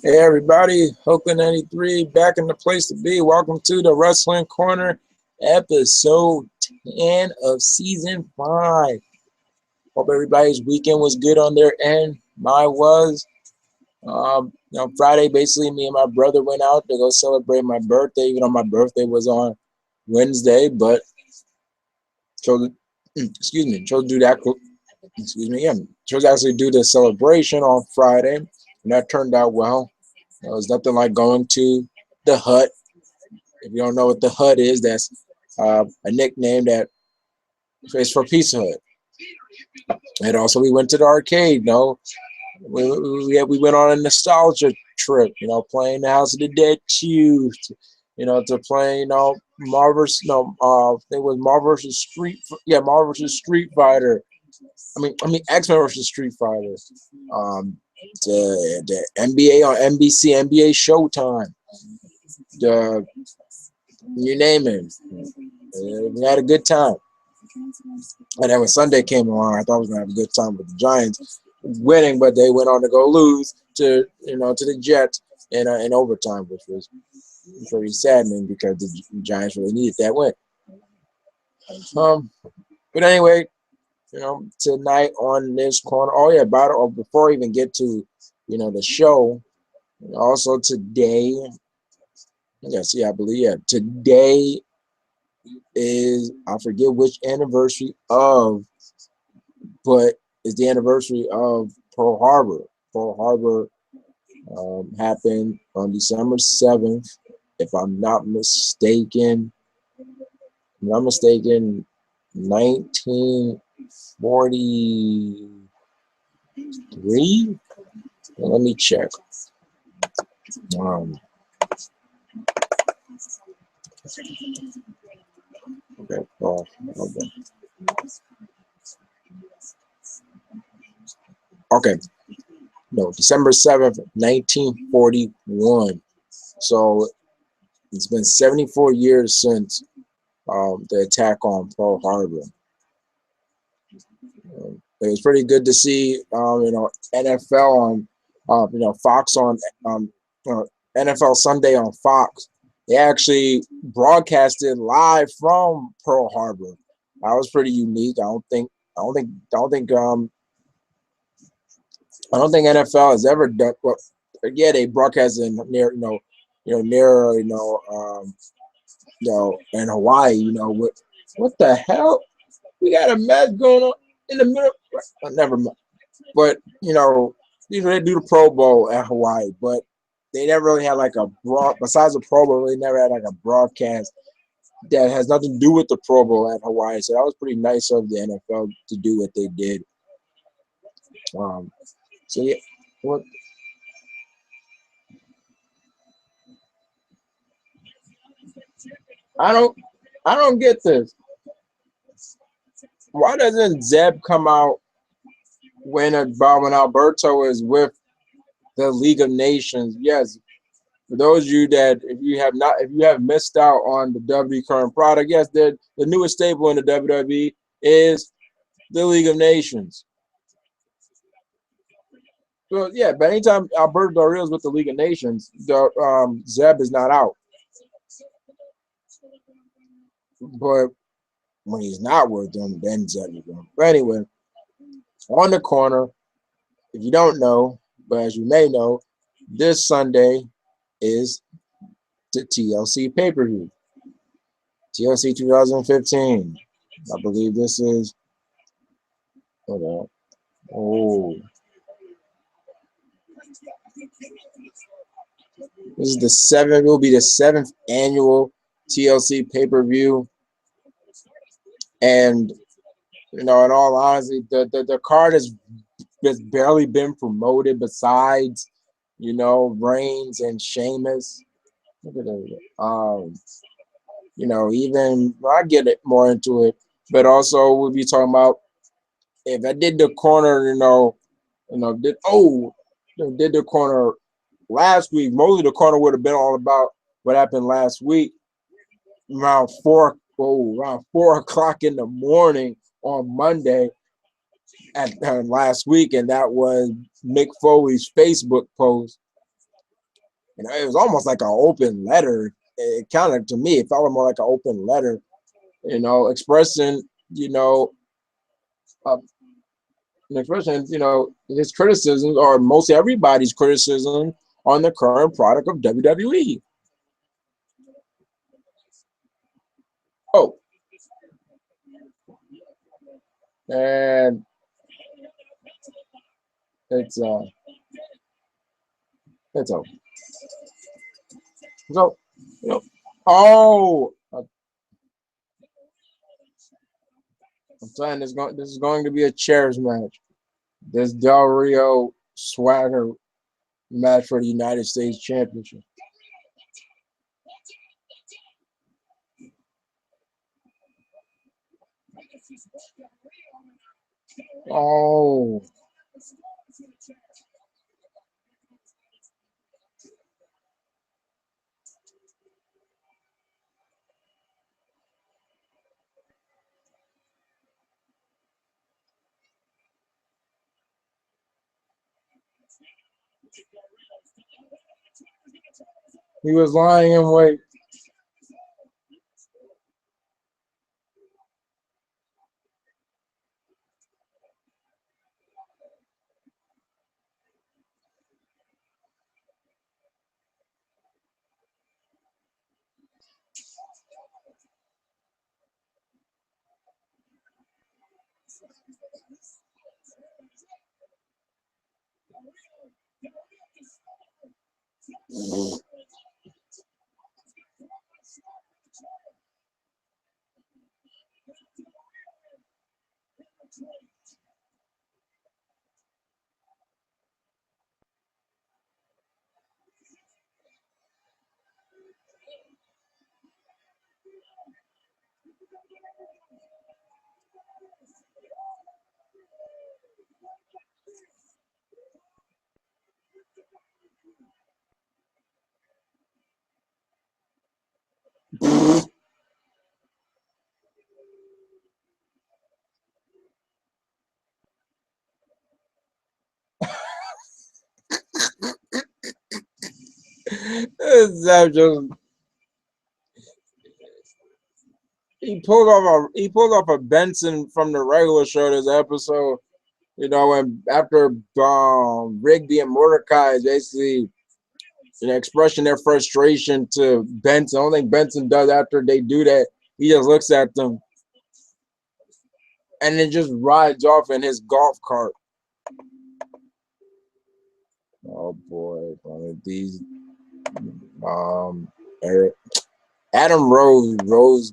Hey everybody, Oakland 93 back in the place to be. Welcome to the Wrestling Corner, episode 10 of season 5. Hope everybody's weekend was good on their end. Mine was. Friday, basically, me and my brother went out to go celebrate my birthday, even though my birthday was on Wednesday, but chose, chose to do that. Chose to actually do the celebration on Friday, and that turned out well. It was nothing like going to the Hut. If you don't know what the Hut is, that's a nickname that is for Pizza Hut. And also, we went to the arcade. We went on a nostalgia trip. Playing the House of the Dead 2. To playing I think it was Marvel versus Marvel versus Street Fighter. I mean X-Men versus Street Fighter. The NBA on NBC, NBA Showtime. The You name it. We had a good time. And then when Sunday came along, I thought I was gonna have a good time with the Giants winning, but they went on to go lose to the Jets in overtime, which was pretty saddening because the Giants really needed that win. But anyway, tonight on this corner. Oh yeah, before I even get to the show, also today. Yes, yeah, I believe today is, I forget which anniversary of, but it's the anniversary of Pearl Harbor. Pearl Harbor happened on December 7th, if I'm not mistaken. 1943. Let me check. Um, okay. Oh, okay. Okay. No, December 7th, 1941. So it's been 74 years since the attack on Pearl Harbor. It was pretty good to see, NFL on, Fox on, NFL Sunday on Fox. They actually broadcasted live from Pearl Harbor. That was pretty unique. I don't think NFL has ever done. Well, yeah, they broadcasted near, near, in Hawaii. What the hell? We got a mess going on in the middle. Never mind. But usually they do the Pro Bowl at Hawaii, but they never really had like a besides the Pro Bowl, they never had like a broadcast that has nothing to do with the Pro Bowl at Hawaii. So that was pretty nice of the NFL to do what they did. So yeah, what I don't I don't get this. Why doesn't Zeb come out when Alberto is with the League of Nations? Yes, for those of you that if you have missed out on the WWE current product, yes, the newest staple in the WWE is the League of Nations. So yeah, but anytime Alberto Del Rio is with the League of Nations, the Zeb is not out. But when he's not with them, then Zeb is with them. But anyway, on the corner, if you don't know, but as you may know, this Sunday is the TLC pay-per-view. TLC 2015. I believe this is. Hold on. Oh, this is the seventh. It will be the seventh annual TLC pay-per-view, and in all honesty, the card has barely been promoted. Besides, Reigns and Sheamus. Look at that. Even I get it more into it, but also we'll be talking about if I did the corner, did the corner last week. Mostly the corner would have been all about what happened last week around 4 o'clock in the morning on Monday at last week, and that was Mick Foley's Facebook post You know, it was almost like an open letter. It kind of, to me, it felt more like an open letter, you know, expressing, you know, uh, expressing, you know, his criticisms or most everybody's criticism on the current product of WWE. Oh, and it's it's over. So, you know, oh, I'm saying this is going to be a chairs match. This Del Rio Swagger match for the United States Championship. Oh, he was lying in wait. That just he pulled off a Benson from the regular show this episode. You know, and after Rigby and Mordecai is basically expressing their frustration to Benson. The only thing Benson does after they do that, he just looks at them and then just rides off in his golf cart. Oh boy, one of these Eric, Adam Rose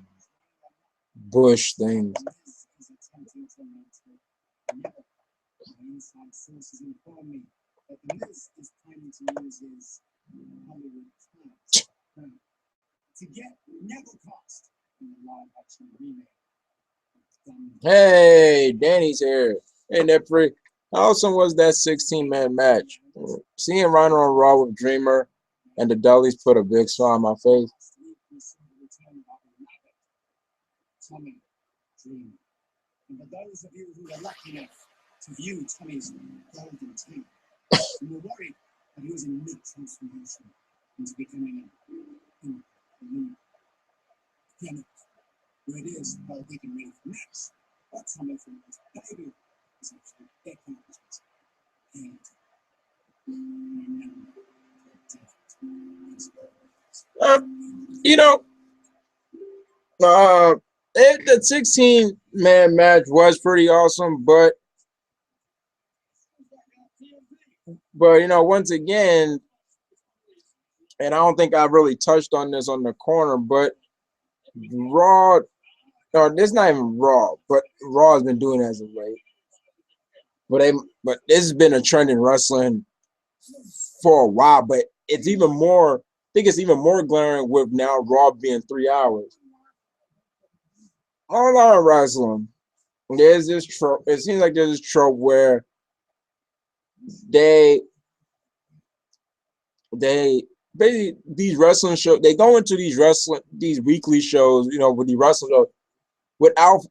Bush things. Hey, Danny's here. Hey, Nepri. How awesome was that 16-man match? Seeing Rhino on Raw with Dreamer and the Dudleys put a big smile on my face. Uh, you know, uh, the 16-man match was pretty awesome, but you know, once again, and I don't think I really touched on this on the corner, but Raw, or it's not even Raw, but Raw has been doing it as of late. But this has been a trend in wrestling for a while. But it's even more. I think it's even more glaring with now Raw being 3 hours. Online wrestling, there's this trope. It seems like there's this trope where they they basically these wrestling shows they go into these weekly shows, you know, with the wrestling shows without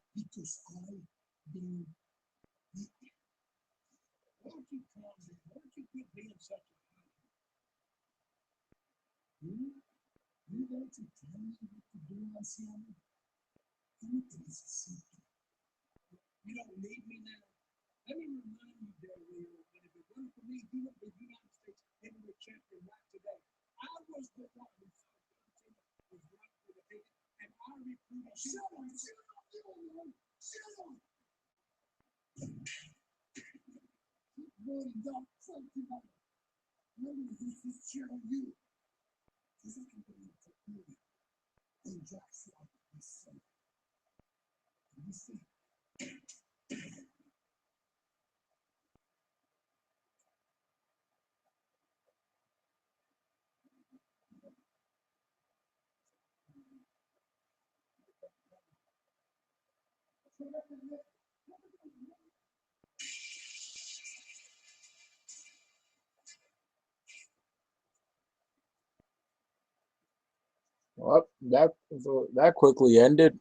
Well, that quickly ended.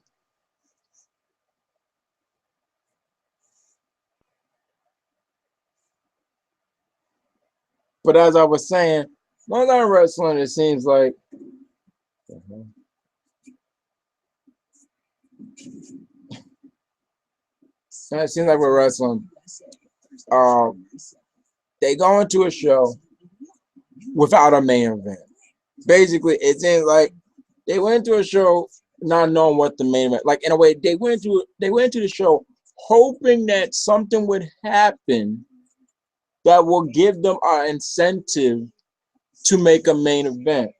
But as I was saying, when I'm wrestling, it seems like we're wrestling. Um, they go into a show without a main event. Basically, it seems like they went to a show not knowing what the main event. Like in a way, they went to the show hoping that something would happen that will give them an incentive to make a main event.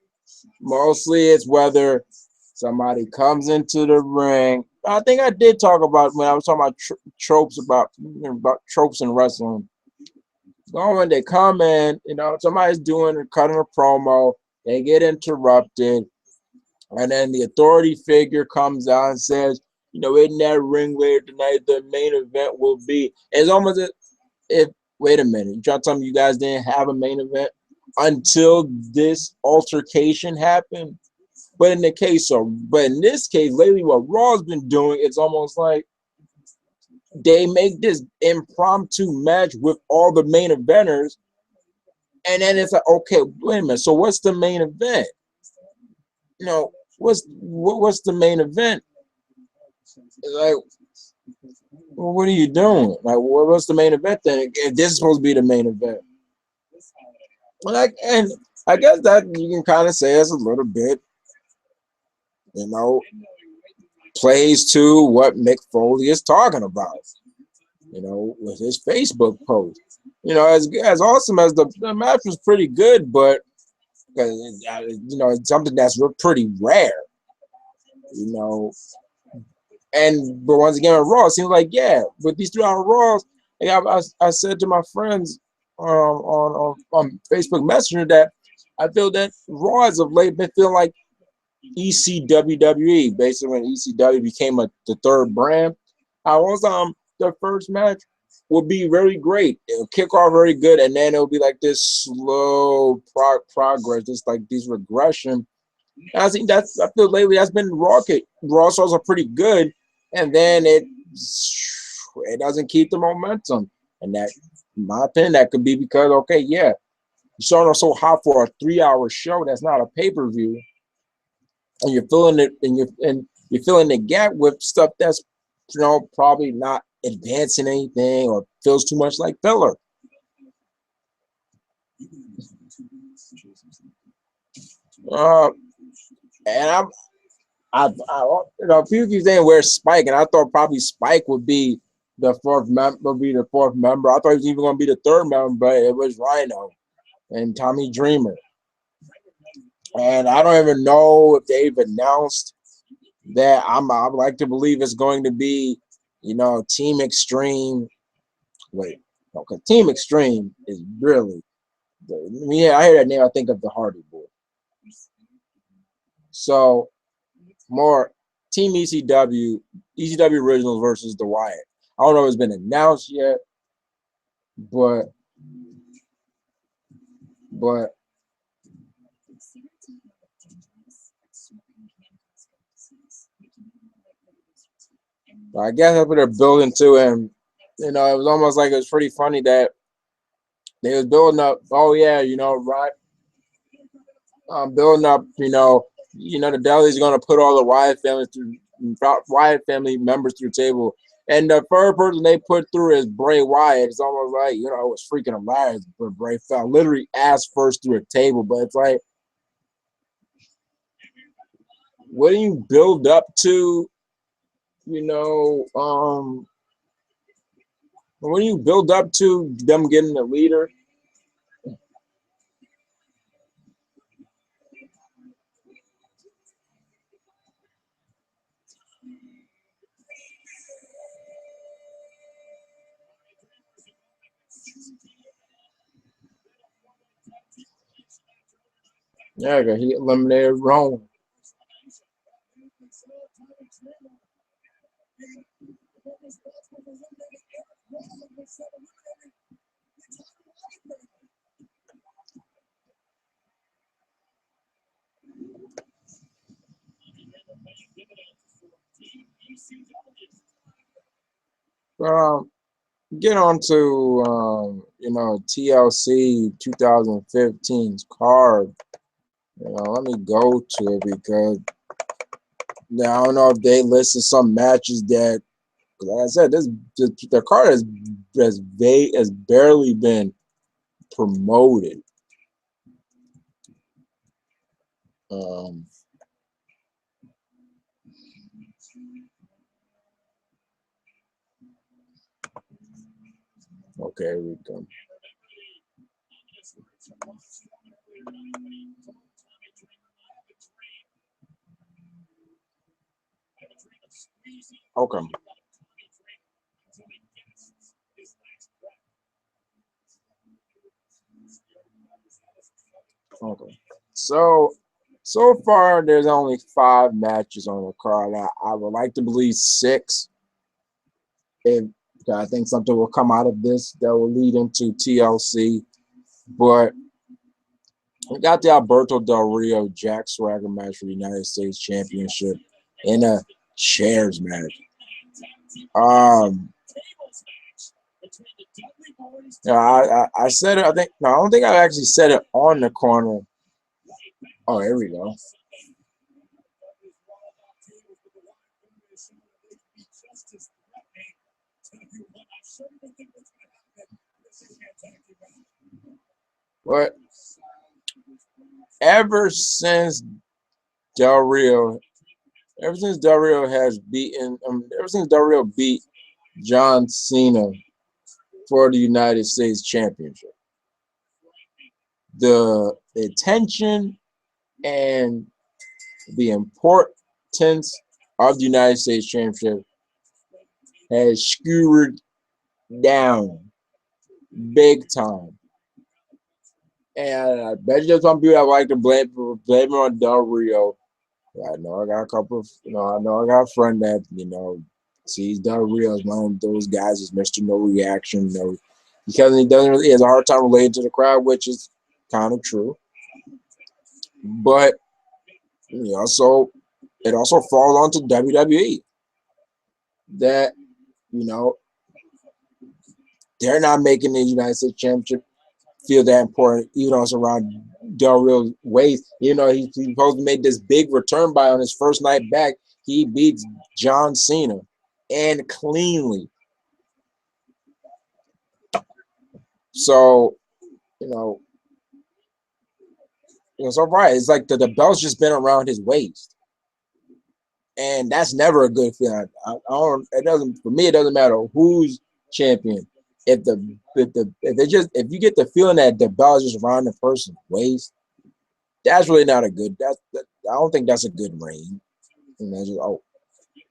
Mostly, it's whether somebody comes into the ring. I think I did talk about when I was talking about tropes about tropes in wrestling. When they come in, somebody's doing cutting a promo, they get interrupted, and then the authority figure comes out and says, in that ring later tonight, the main event will be. It's almost if wait a minute, you trying to tell me you guys didn't have a main event until this altercation happened? But in this case, lately, what Raw's been doing, it's almost like they make this impromptu match with all the main eventers, and then it's like, okay, wait a minute. So what's the main event? What's the main event? Like, well, what are you doing? Like, what's the main event then? If this is supposed to be the main event, and I guess that you can kind of say it's a little bit, you know, plays to what Mick Foley is talking about. With his Facebook post. As awesome as the match was pretty good, but it's something that's pretty rare. You know, but once again, with Raw, it seems like with these 3 hour Raws, I said to my friends on Facebook Messenger that I feel that Raw as of late been feeling like ECWWE, basically when ECW became the third brand. I was the first match will be very great. It'll kick off very good, and then it'll be like this slow progress, just like this regression. And I think I feel lately that's been Rocket. Raw shows are pretty good, and then it doesn't keep the momentum. And that, in my opinion, that could be because you're starting so hot for a 3 hour show that's not a pay-per-view, and you're filling it, and you're filling the gap with stuff that's probably not advancing anything or feels too much like filler. And people keep saying where's Spike, and I thought probably Spike would be the fourth member. I thought he was even going to be the third member, but it was Rhino and Tommy Dreamer. And I don't even know if they've announced that. I would like to believe it's going to be, Team Extreme. Wait, no, because Team Extreme is really. I hear that name, I think of the Hardy Boys. So more Team ECW Originals versus the Wyatt. I don't know if it's been announced yet, but I guess that's what they're building to, and it was almost like it was pretty funny that they was building up. Oh yeah, right. building up. The Dudleys going to put all the Wyatt family members through the table, and the first person they put through is Bray Wyatt. It's almost like it was freaking hilarious, but Bray fell literally ass first through a table. But it's like, what do you build up to? You know, what do you build up to them getting a leader? Yeah, 'cause he eliminated Roman. Um, get on to TLC 2015's card. Let me go to it because now I don't know if they listed some matches that, like I said, this the card has barely been promoted. Um, okay, here we go. Okay. Okay. So far, there's only 5 matches on the card. I would like to believe 6. If I think something will come out of this that will lead into TLC, but we got the Alberto Del Rio Jack Swagger match for the United States Championship in a chairs match. Um, I said it. I think no, I don't think I actually said it on the corner. Oh, here we go. But ever since Del Rio, ever since Del Rio beat John Cena for the United States Championship, the attention and the importance of the United States Championship has skewered down big time. And I bet you there's some people that like to blame it on Del Rio. I know I got a couple of, I know I got a friend that, sees Del Rio as one of those guys is Mr. No Reaction, because he has a hard time relating to the crowd, which is kind of true. But so it also falls onto WWE that, you know, they're not making the United States Championship feel that important, even though it's around Del Rio's waist. He's supposed to make this big return by on his first night back. He beats John Cena and cleanly. So, you know, so right. It's like the belt's just been around his waist. And that's never a good feeling. I don't. It doesn't. For me, it doesn't matter who's champion. If you get the feeling that the belt is just around the person's waist, that's really not a good. I don't think that's a good reign.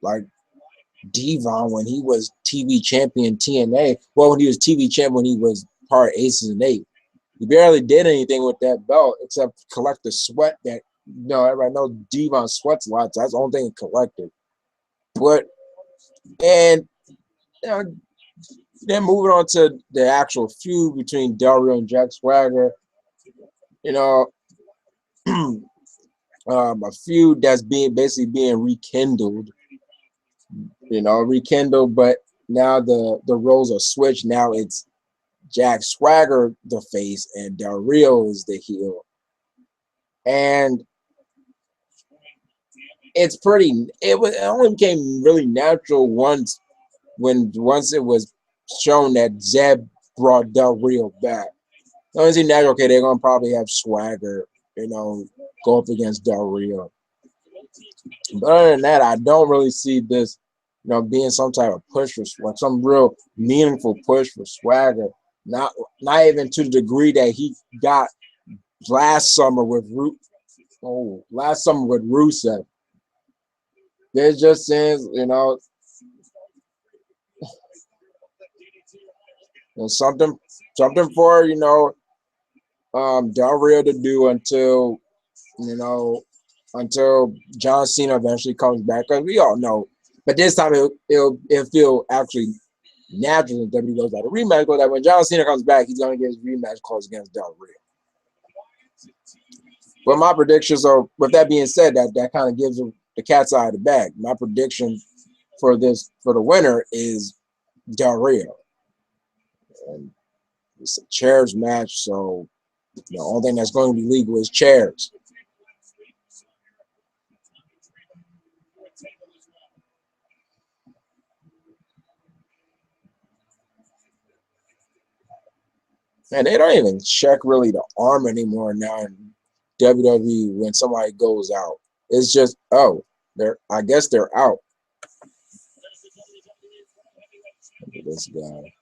Like Devon when he was TV champion TNA. Well, when he was TV champion when he was part of Aces and Eight, he barely did anything with that belt except collect the sweat that. Everybody knows Devon sweats a lot. So that's the only thing he collected. But and you know, then moving on to the actual feud between Del Rio and Jack Swagger, you know, a feud that's basically being rekindled, but now the roles are switched. Now it's Jack Swagger the face and Del Rio is the heel. and it's pretty. It only became really natural once it was shown that Zeb brought Del Rio back. Only see natural. Okay, they're gonna probably have Swagger, go up against Del Rio. But other than that, I don't really see this, being some type of push for Swagger, some real meaningful push for Swagger. Not even to the degree that he got last summer with Rusev. There's just things, something for Del Rio to do you know until John Cena eventually comes back. Because we all know, but this time it'll feel actually natural in WWE goes out a rematch. Because that when John Cena comes back, he's gonna get his rematch calls against Del Rio. But my predictions are, with that being said, that kind of gives the cat's eye of the bag. My prediction for the winner is Del Rio, and it's a chairs match, so the only thing that's going to be legal is chairs. And they don't even check really the arm anymore now in WWE when somebody goes out. It's just, oh, I guess they're out. Look at this guy.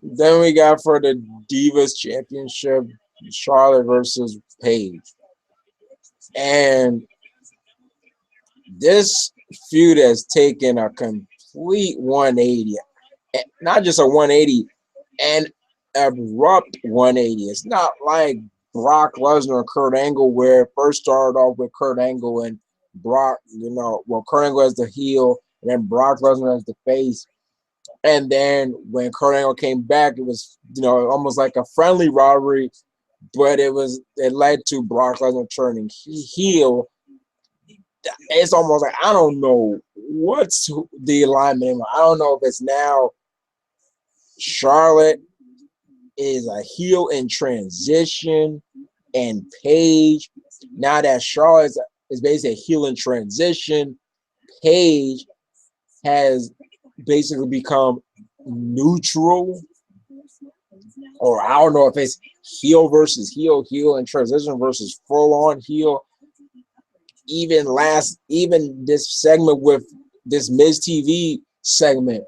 Then we got for the Divas Championship, Charlotte versus Paige. And this feud has taken a complete 180. Not just a 180, an abrupt 180. It's not like Brock Lesnar and Kurt Angle, where it first started off with Kurt Angle and Brock, Kurt Angle as the heel, and then Brock Lesnar as the face. And then when Kurt Angle came back, it was, almost like a friendly rivalry, but it led to Brock Lesnar turning heel. It's almost like, I don't know what's the alignment. I don't know if it's now Charlotte is a heel in transition, and Paige, now that Charlotte is basically a heel in transition, Paige has basically become neutral, or I don't know if it's heel versus heel in transition versus full on heel. Even this segment with this Miz TV segment,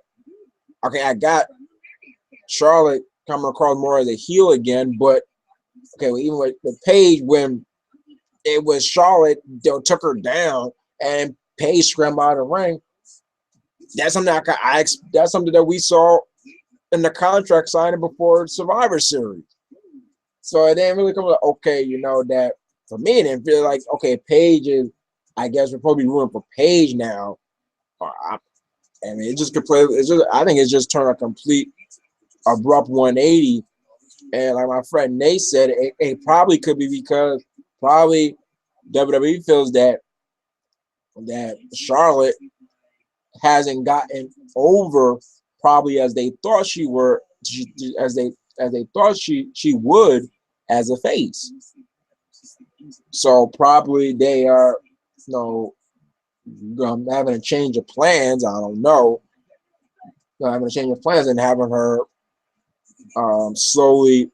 okay, I got Charlotte coming across more as a heel again, but okay, well, even with the Paige, when it was Charlotte, they took her down and Paige scrambled out of the ring. That's something that's something that we saw in the contract signing before Survivor Series. So it didn't really come like, okay, that for me, it didn't feel like, okay, Paige is, I guess we're probably rooting for Paige now. I mean, it just could play. I think it's just turned a complete abrupt 180. And like my friend Nate said, it probably could be because probably WWE feels that Charlotte hasn't gotten over probably as they thought she would as a face. So probably they are, having a change of plans. I don't know, having a change of plans and having her slowly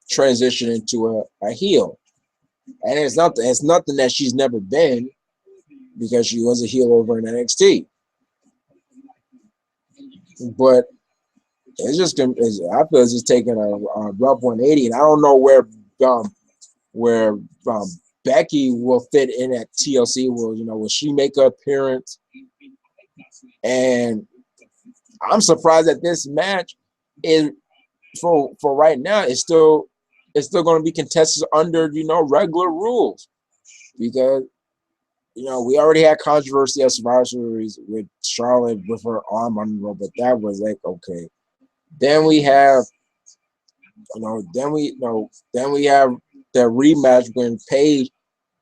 transition into a heel. And it's nothing that she's never been, because she was a heel over in NXT. But I feel it's just taking a rough 180, and I don't know where Becky will fit in at TLC. Will she make an appearance? And I'm surprised that this match is for right now. It's still going to be contested under regular rules, because we already had controversy at Survivor Series with Charlotte with her arm on the rope, but that was like, okay. Then we have, then we have the rematch when Paige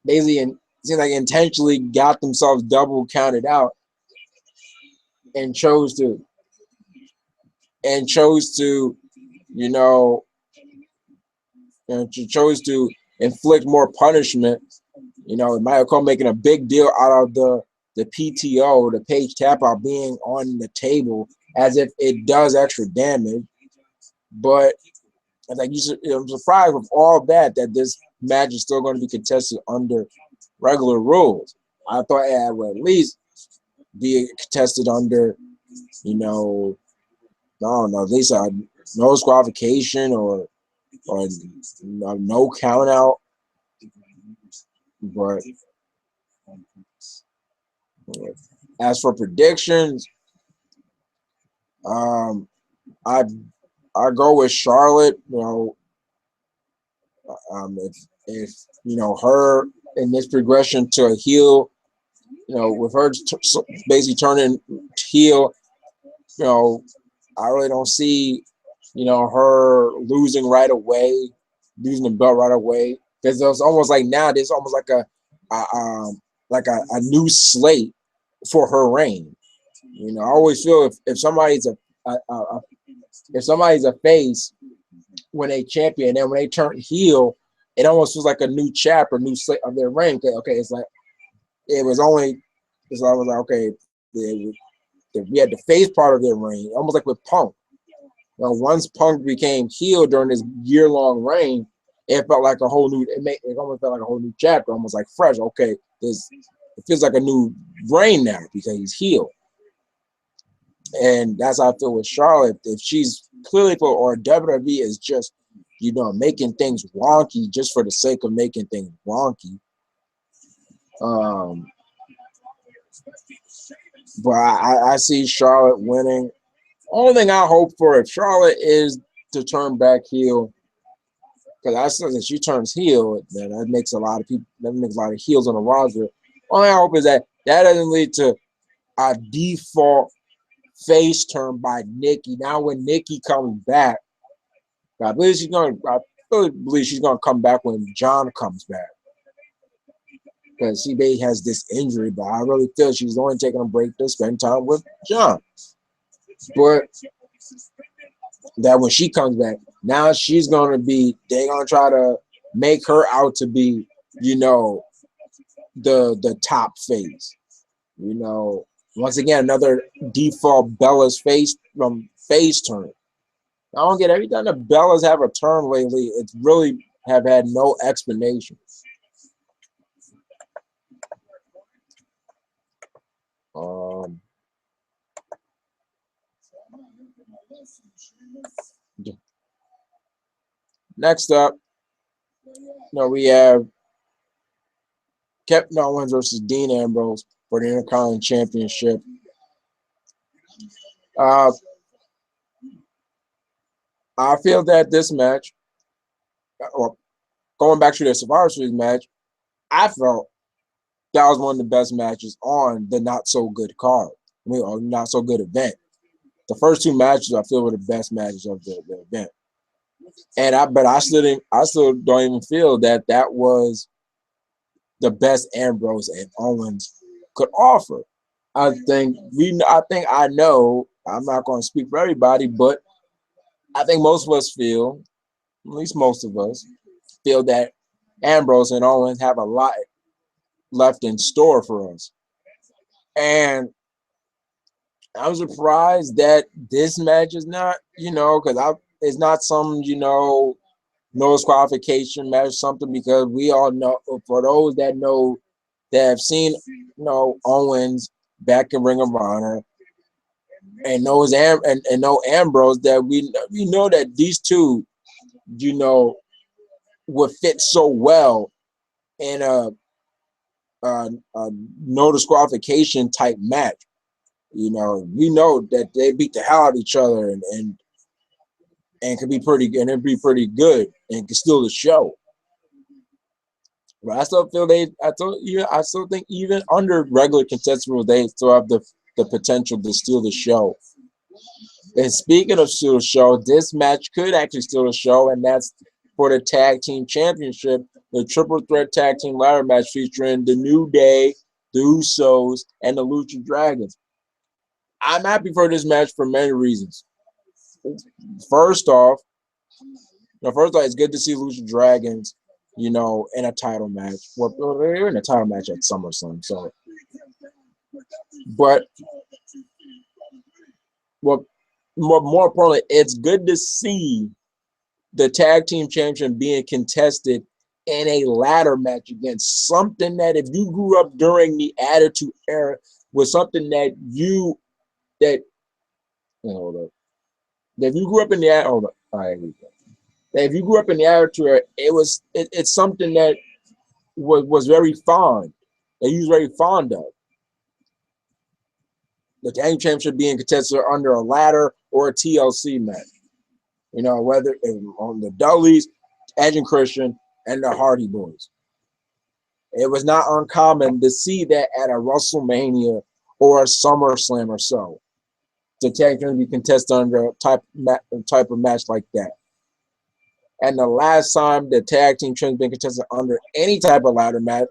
basically seems like intentionally got themselves double counted out and chose to, you know, chose to inflict more punishment. You know, Michael Cole making a big deal out of the PTO, the page tap out being on the table as if it does extra damage. But I think I'm surprised with all that this match is still going to be contested under regular rules. I thought it would at least be contested under, you know, I don't know, at least a no disqualification or no count out. But as for predictions, um, I go with Charlotte. You know, if you know her in this progression to a heel, you know, with her basically turning heel, you know, I really don't see, you know, her losing right away, losing the belt right away, because it's almost like now there's almost like a new slate for her reign. You know, I always feel if somebody's if somebody's a face when they champion, and then when they turn heel, it almost feels like a new chapter, new slate of their reign. Okay, it's like it was only, it's almost like okay, we had the face part of their reign, almost like with Punk. You know, once Punk became heel during this year-long reign, it felt like a whole new. It almost felt like a whole new chapter, almost like fresh. Okay, it feels like a new reign now because he's heel. And that's how I feel with Charlotte. If she's clearly or WWE is just, you know, making things wonky just for the sake of making things wonky. But I see Charlotte winning. Only thing I hope for if Charlotte is to turn back heel, because I said that she turns heel, then that makes a lot of people, that makes a lot of heels on the roster. Only I hope is that doesn't lead to a default face turn by Nikki. Now when Nikki comes back, I really believe she's gonna come back when John comes back. Because she may has this injury, but I really feel she's only taking a break to spend time with John. But that when she comes back, now she's gonna be, they're gonna try to make her out to be, you know, the top face. You know, once again, another default Bella's face turn. I don't get every time the Bellas have a turn lately, it's really have had no explanation. Next up, we have Kevin Owens versus Dean Ambrose for the Intercontinental Championship. I feel that this match, or going back to the Survivor Series match, I felt that was one of the best matches on the not so good card. Or not so good event. The first two matches I feel were the best matches of the event. And I still don't even feel that was the best Ambrose and Owens could offer. I think I know, I'm not going to speak for everybody, but I think most of us feel, at least most of us, feel that Ambrose and Owens have a lot left in store for us. And I'm surprised that this match is not, because it's not some, no disqualification match, something, because we all know, for those that know, that have seen, Owens back in Ring of Honor, and knows and know Ambrose, that we know that these two, would fit so well in a no disqualification type match. We know that they beat the hell out of each other and can be pretty, and it'd be pretty good and can steal the show. But I still feel I still think even under regular contested rules, they still have the potential to steal the show. And speaking of steal the show, this match could actually steal the show, and that's for the tag team championship the triple threat tag team ladder match featuring the New Day, the Usos, and the Lucha Dragons. I'm happy for this match for many reasons. First off, it's good to see Lucha Dragons, in a title match. Well, they're in a title match at SummerSlam, so. But well, more importantly, it's good to see the tag team championship being contested in a ladder match against something that, if you grew up during the Attitude Era, was something that hold up. If you grew up in the hold up, all right, if you grew up in the Attitude Era, it's something that was very fond, that you was very fond of. The tag team championship being contested under a ladder or a TLC match. Whether on the Dudleys, Edge and Christian, and the Hardy Boys. It was not uncommon to see that at a WrestleMania or a SummerSlam or so. The tag team be contested under a type of match like that. And the last time the tag team has been contested under any type of ladder match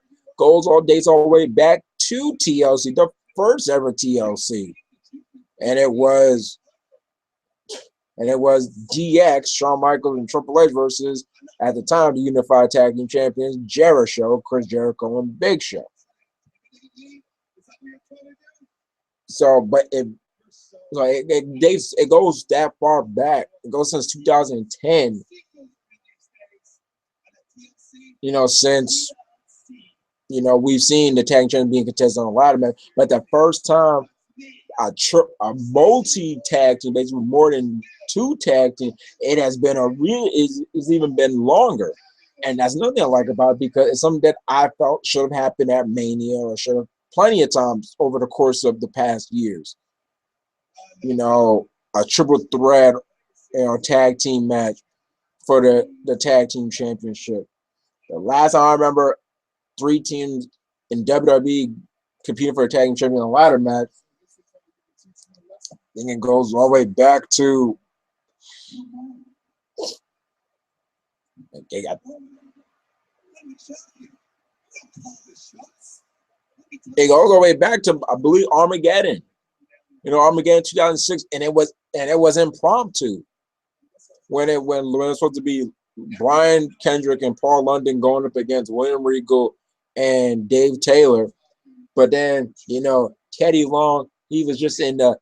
dates all the way back to TLC, the first ever TLC. And it was DX, Shawn Michaels, and Triple H versus, at the time, the Unified Tag Team Champions, Jericho, Chris Jericho, and Big Show. So, but it goes that far back. It goes since 2010. Since we've seen the tag team being contested on a ladder match, but the first time a multi-tag team, basically more than two tag team, it has been it's even been longer. And that's another thing I like about it, because it's something that I felt should have happened at Mania, or should have plenty of times over the course of the past years. A triple threat, tag team match for the tag team championship. The last time I remember 3 teams in WWE competing for a tag team champion in a ladder match, I think it goes all the way back to it goes all the way back to, I believe, Armageddon. Armageddon 2006, and it was impromptu when it was supposed to be Brian Kendrick and Paul London going up against William Regal and Dave Taylor. But then, Teddy Long, he was just in the,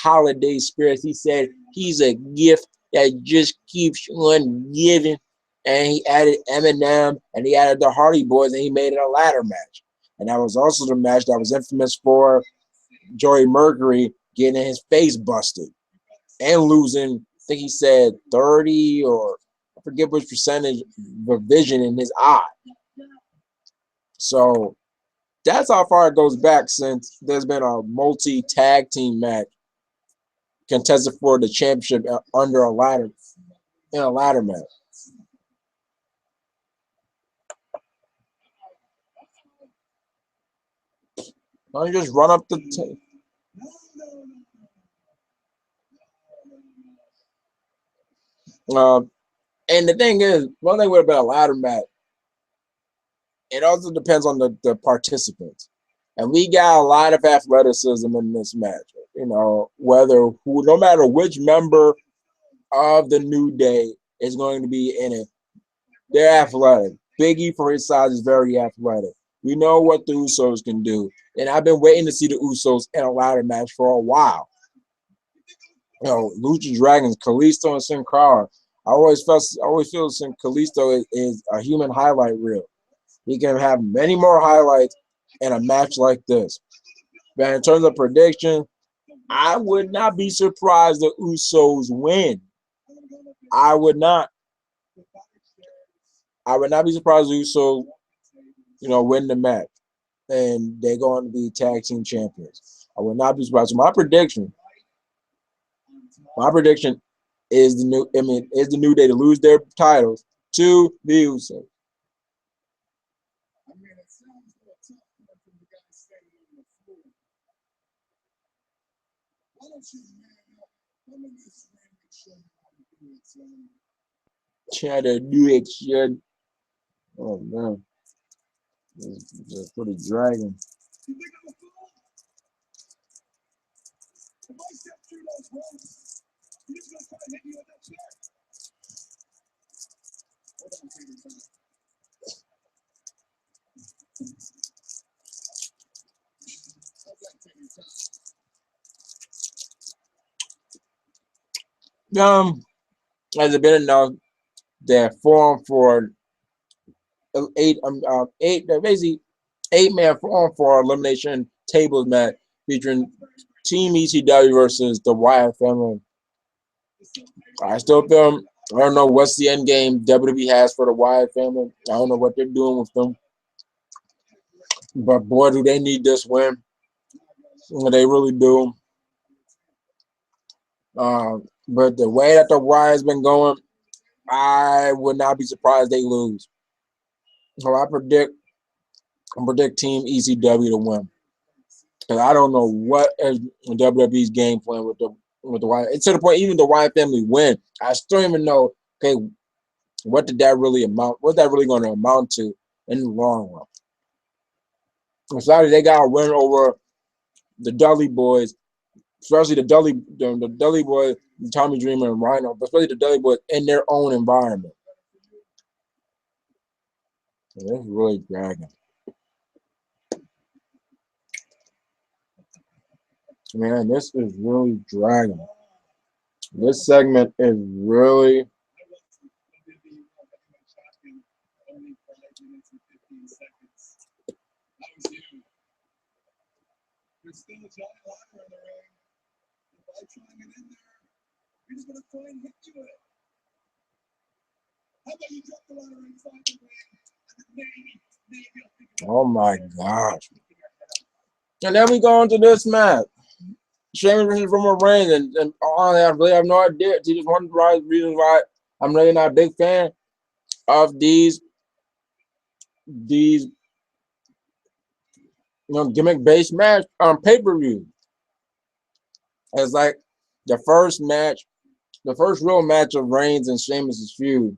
holiday spirits. He said he's a gift that just keeps on giving. And he added Eminem, and he added the Hardy Boys, and he made it a ladder match. And that was also the match that was infamous for Joey Mercury getting his face busted and losing, I think he said 30, or I forget which percentage, of vision in his eye. So that's how far it goes back, since there's been a multi-tag team match contested for the championship under a ladder match. Why don't you just run up the tape? And the thing is, one thing with a ladder match, it also depends on the participants. And we got a lot of athleticism in this match. No matter which member of the New Day is going to be in it, they're athletic. Big E, for his size, is very athletic. We know what the Usos can do. And I've been waiting to see the Usos in a ladder match for a while. Lucha Dragons, Kalisto, and Sin Cara. I always feel Kalisto is a human highlight reel. He can have many more highlights in a match like this. But in terms of prediction, I would not be surprised the Usos win. I would not be surprised the Usos, win the match, and they're going to be tag team champions. I would not be surprised. So my prediction is the New Day to lose their titles to the Usos. Try to do it, Oh man, it's pretty dragging. Has it been enough that form for basically 8-man form for elimination tables match featuring Team ECW versus the Wyatt family. I still feel I don't know what's the end game WWE has for the Wyatt family. I don't know what they're doing with them, but boy, do they need this win. They really do. But the way that the Wyatt's been going, I would not be surprised they lose. So I predict Team ECW to win. Because I don't know what is WWE's game plan with the Wyatt. It's to the point even the Wyatt family win. I still don't even know, okay, what did that really amount? What's that really going to amount to in the long run? I'm sorry they got a win over the Dudley boys, especially the Dudley boys, Tommy Dreamer and Rhino, but especially the Dudley boys in their own environment. And it's really dragging. Man, this is really dragging. This segment is really. Oh my gosh. And then we go into this match. Sheamus versus Roman Reigns, and honestly, I really have no idea. See, just one reason why I'm really not a big fan of these gimmick based match on pay-per-view. It's like the first match, the first real match of Reigns and Sheamus' feud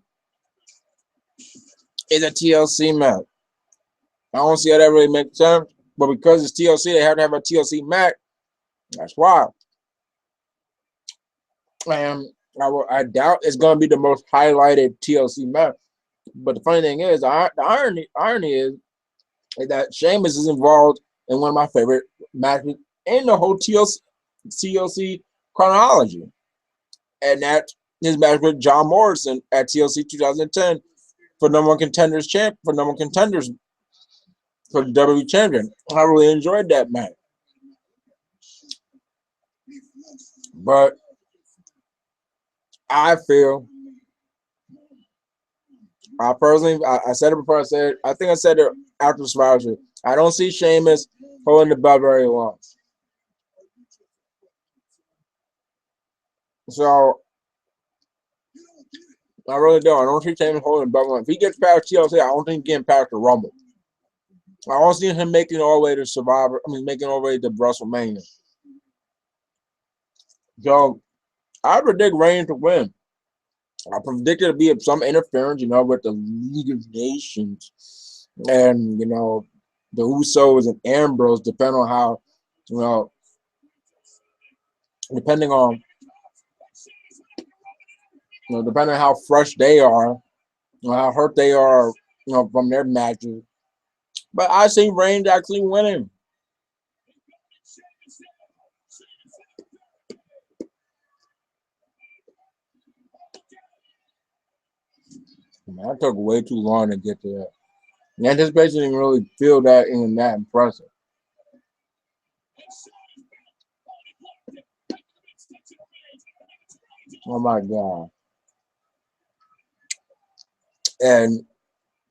is a TLC match. I don't see how that really makes sense, but because it's TLC, they have to have a TLC match. That's why. And I doubt it's going to be the most highlighted TLC match. But the funny thing is, the irony is that Sheamus is involved in one of my favorite matches in the whole TLC chronology, and that's his match with John Morrison at TLC 2010 for number one contenders for the WWE champion. I really enjoyed that match, but I feel I said it before. I think I said it after Survivor Series. I don't see Sheamus holding the belt very long. So I really don't. I don't see Sheamus holding the belt long. If he gets past TLC, I don't think he's getting past the Rumble. I don't see him making all the way to Survivor. I mean, making all the way to WrestleMania. So I predict Reigns to win. I predict it to be some interference, with the League of Nations and the Usos and Ambrose, depending on how, you know, depending on depending on how fresh they are, how hurt they are, from their matches. But I see Reigns actually winning. Man, I took way too long to get to that. The anticipation didn't really feel that even that impressive. Oh my god! And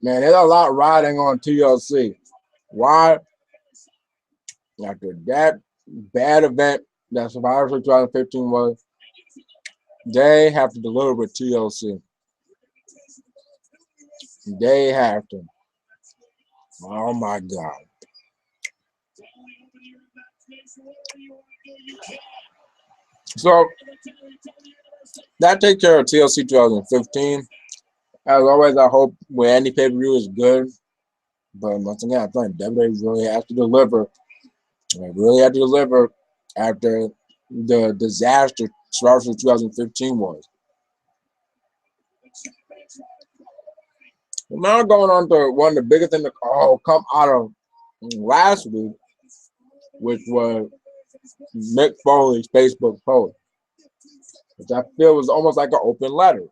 man, there's a lot riding on TLC. Why? After that bad event that Survivor Series 2015 was, they have to deliver with TLC. They have to. Oh my god! So that takes care of TLC 2015. As always, I hope with any pay-per-view is good. But once again, I think WWE really has to deliver. They really had to deliver after the disaster Survivor 2015 was. Now going on to one of the biggest things to come out of last week, which was Mick Foley's Facebook post, which I feel was almost like an open letter.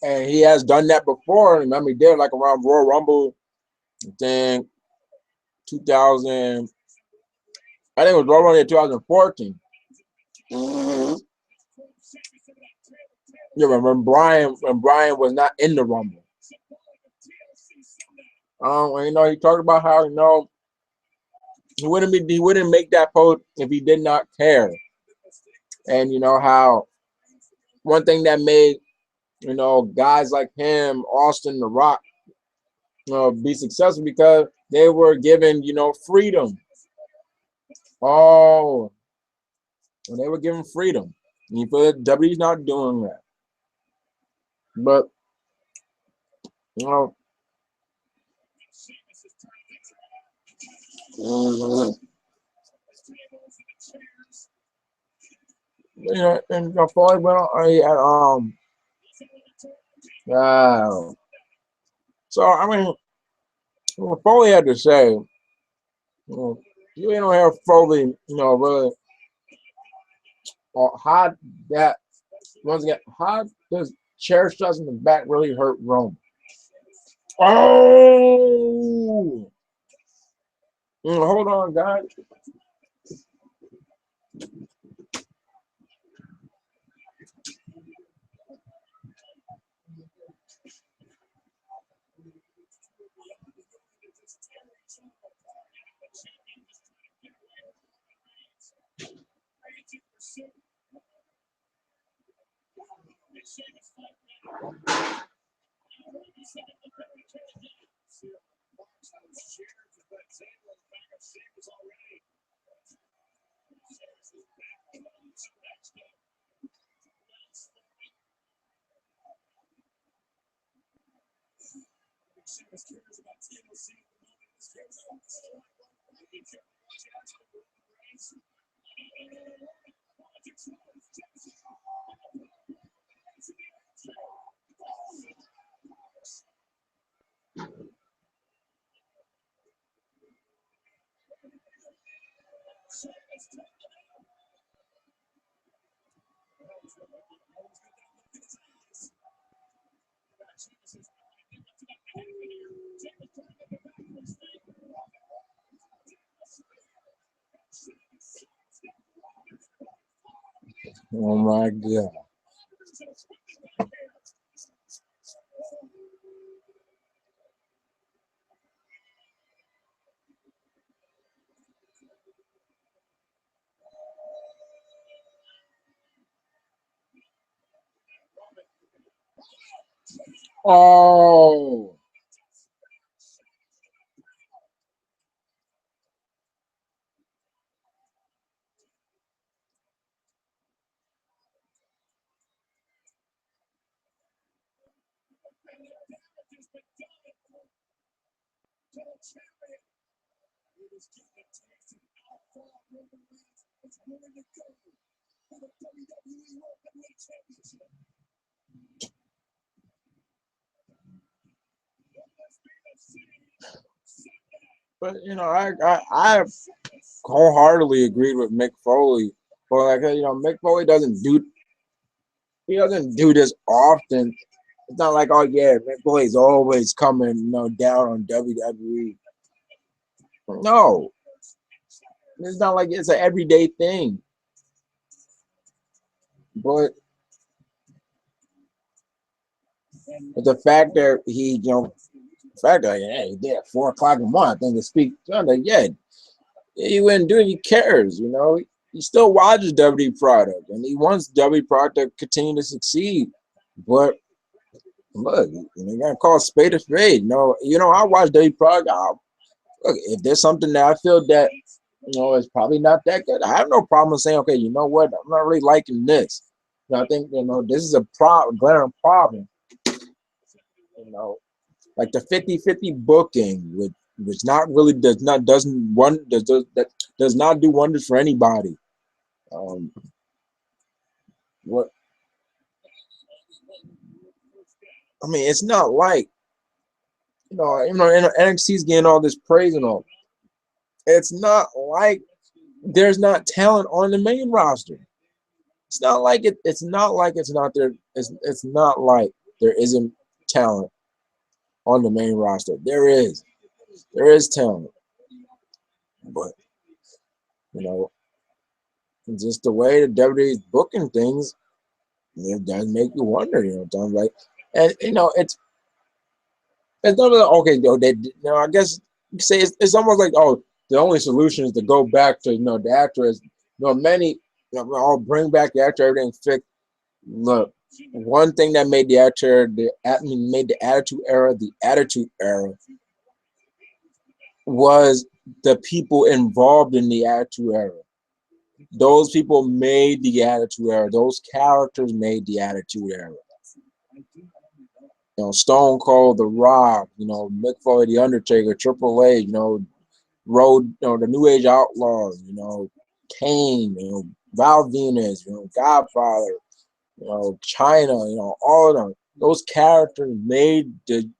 And he has done that before. Remember, he did like around Royal Rumble, I think 2000. I think it was Royal Rumble in 2014. Yeah, when Brian was not in the Rumble. He talked about how he wouldn't make that post if he did not care, and how one thing that made guys like him, Austin, The Rock, be successful because they were given freedom. Oh, they were given freedom. And you feel that WWE's not doing that, but you know. And Floyd went on. He had, so I mean, what Foley had to say, you don't hear Foley, really, how that once again, how does chair shots in the back really hurt Rome? Oh, hold on, guys. Oh my God. Oh, but I wholeheartedly agreed with Mick Foley. But Mick Foley doesn't do this often. It's not like, oh yeah, Mick Foley's always coming, down on WWE. No, it's not like it's an everyday thing. But the fact that he did at 4 o'clock in the morning, I think to speak Sunday, yeah, he wouldn't do it. He cares, He still watches WWE product, and he wants WWE product to continue to succeed. But look, you gotta call a spade a spade. I watch WWE product. Look, if there's something that I feel that it's probably not that good, I have no problem saying, okay, you know what, I'm not really liking this. And I think this is a glaring problem. You know, like the 50-50 booking, which not really doesn't one that does not do wonders for anybody. Um, what I mean, it's not like NXT's getting all this praise and all. It's not like there's not talent on the main roster. It's not like it. It's not like it's not there. It's not like there isn't talent on the main roster. There is. There is talent, but you know, just the way the WWE is booking things, it does make you wonder. Times like, and it's not really okay. Though I guess you could say it's almost like the only solution is to go back to the actor. Many I'll bring back the actor. Everything fixed. Look, one thing that made made the Attitude Era was the people involved in the Attitude Era. Those people made the Attitude Era. Those characters made the Attitude Era. Stone Cold, The Rock, Mick Foley, The Undertaker, Triple H, Road, the New Age Outlaws, Kane, Val Venus, Godfather, China, all of them. Those characters made the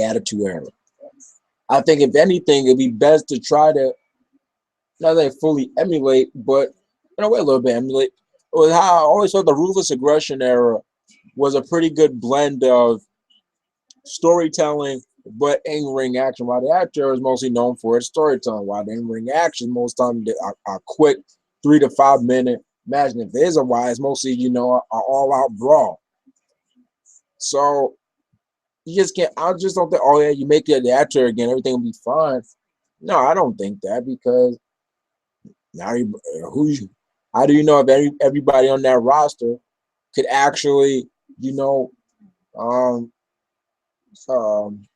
Attitude Era. I think if anything, it'd be best to try to not that fully emulate, but in a way a little bit emulate. Was how I always thought the Ruthless Aggression era was a pretty good blend of storytelling but in-ring action. While the actor is mostly known for its storytelling, while the in-ring action most times are quick 3 to 5 minute match. And if there's a why, it's mostly an all-out brawl. So you just can't. I just don't think. Oh yeah, you make it the actor again, everything will be fine. No, I don't think that because now how do you know if everybody on that roster could actually um, um,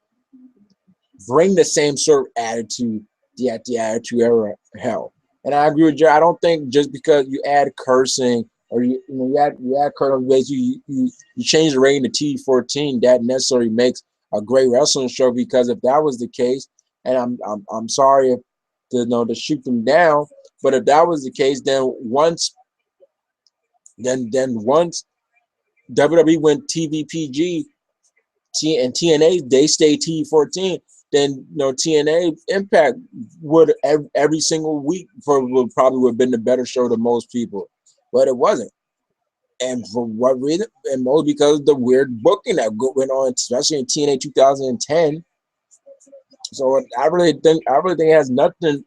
bring the same sort of attitude that the Attitude Era held. And I agree with you. I don't think just because you add cursing or you add cursing, basically you change the rating to T14, that necessarily makes a great wrestling show. Because if that was the case, and I'm sorry if to shoot them down, but if that was the case, then once WWE went TVPG and TNA, they stay T14, then TNA Impact would every single week would probably would have been the better show to most people, but it wasn't. And for what reason? And mostly because of the weird booking that went on, especially in TNA 2010. So I really think it has nothing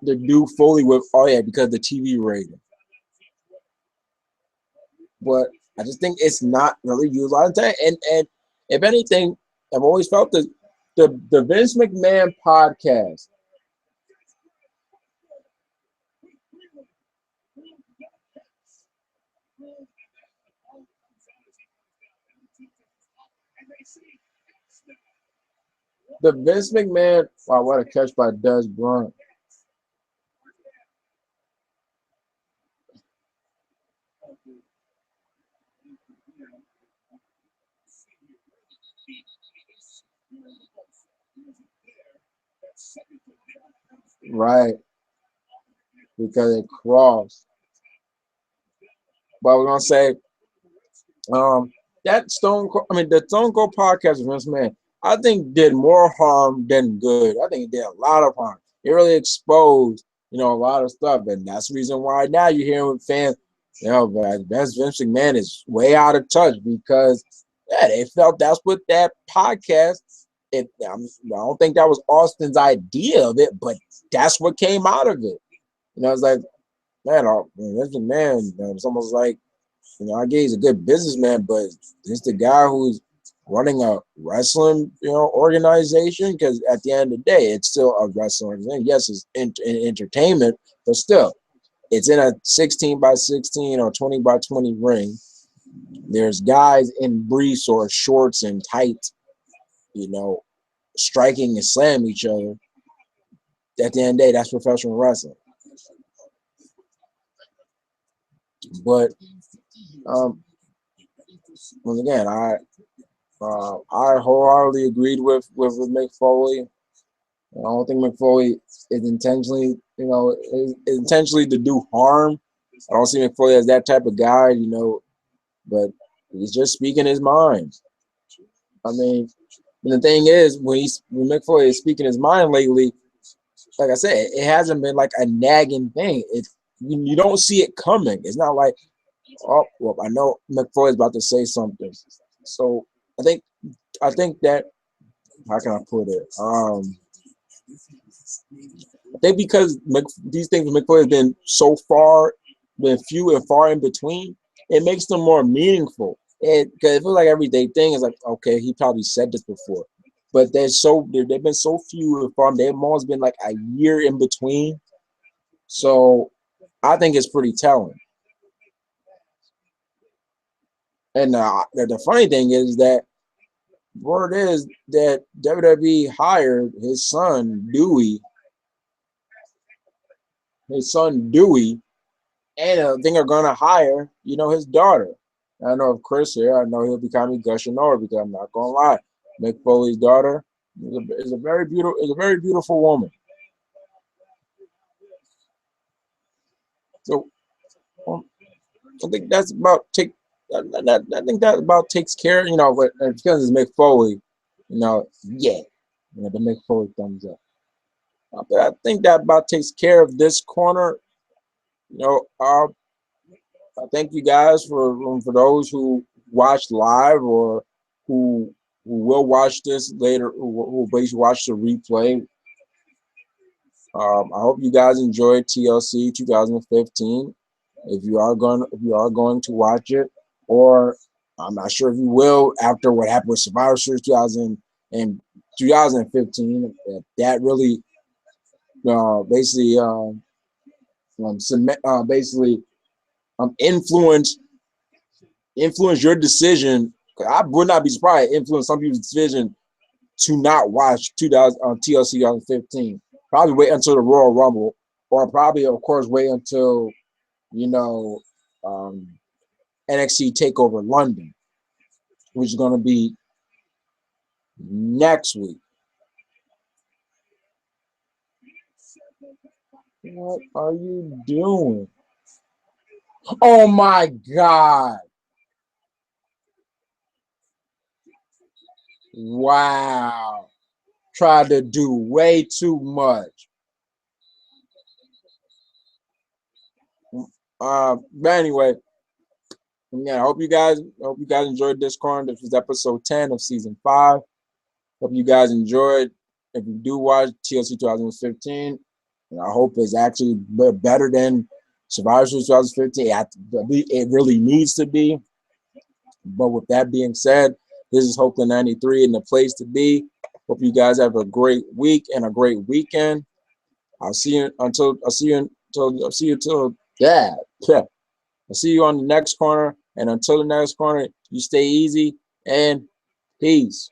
to do fully with because the TV rating. But I just think it's not really used a lot of time. And if anything, I've always felt the Vince McMahon podcast. The Vince McMahon, wow, what a catch by Des Bryant. Right, because it crossed. But we're gonna say Um, that Stone Cold, I mean, the Stone Cold podcast with Vince McMahon, I think did more harm than good. I think it did a lot of harm. It really exposed, a lot of stuff, and that's the reason why now you're hearing with fans, but Vince McMahon is way out of touch because they felt that's what that podcast. I don't think that was Austin's idea of it, but that's what came out of it. It's like, man, Vince McMahon, it's almost like I get he's a good businessman, but he's the guy who's running a wrestling, organization. Because at the end of the day, it's still a wrestling organization. Yes, it's entertainment, but still, it's in a 16 by 16 or 20 by 20 ring. There's guys in briefs or shorts and tights, you know, striking and slamming each other. At the end of the day, that's professional wrestling. But once again, I wholeheartedly agreed with Mick Foley. I don't think McFoley is intentionally, is intentionally to do harm. I don't see McFoley as that type of guy, but he's just speaking his mind. I mean, and the thing is, when McFoley is speaking his mind lately, like I said, it hasn't been like a nagging thing. You don't see it coming. It's not like, oh, well, I know McFoley is about to say something. So I think I think that, how can I put it? I think because these things with McFoley have been been few and far in between, it makes them more meaningful. Because it feels like everyday thing is like, okay, he probably said this before, but they've been so few and far. They've almost been like a year in between. So I think it's pretty telling. And the funny thing is that word is that WWE hired his son Dewey, and I think are gonna hire, his daughter. I know of Chris here. I know he'll be kind of gushing over because I'm not gonna lie, Mick Foley's daughter is a very beautiful woman. So um, I think that's about take. I think that about takes care. But because it's Mick Foley, yeah, the Mick Foley thumbs up. But I think that about takes care of this corner. You know, uh, I thank you guys for those who watched live or who will watch this later, who basically watch the replay. I hope you guys enjoyed TLC 2015. If you are going to watch it, or I'm not sure if you will after what happened with Survivor Series 2000 and 2015. That really basically basically influence your decision. I would not be surprised influence some people's decision to not watch 2000 TLC 2015. Probably wait until the Royal Rumble, or probably of course wait until you know um, NXT Takeover London, which is going to be next week. What are you doing? Oh my God! Wow! Tried to do way too much. But anyway, yeah, I hope you guys enjoyed this corner. This was episode 10 of season 5. Hope you guys enjoyed. If you do watch TLC 2015, I hope it's actually better than Survivor Series 2015. It really needs to be. But with that being said, this is Hope the 93 and the place to be. Hope you guys have a great week and a great weekend. I'll see you until yeah. I'll see you on the next corner. And until the next corner, you stay easy and peace.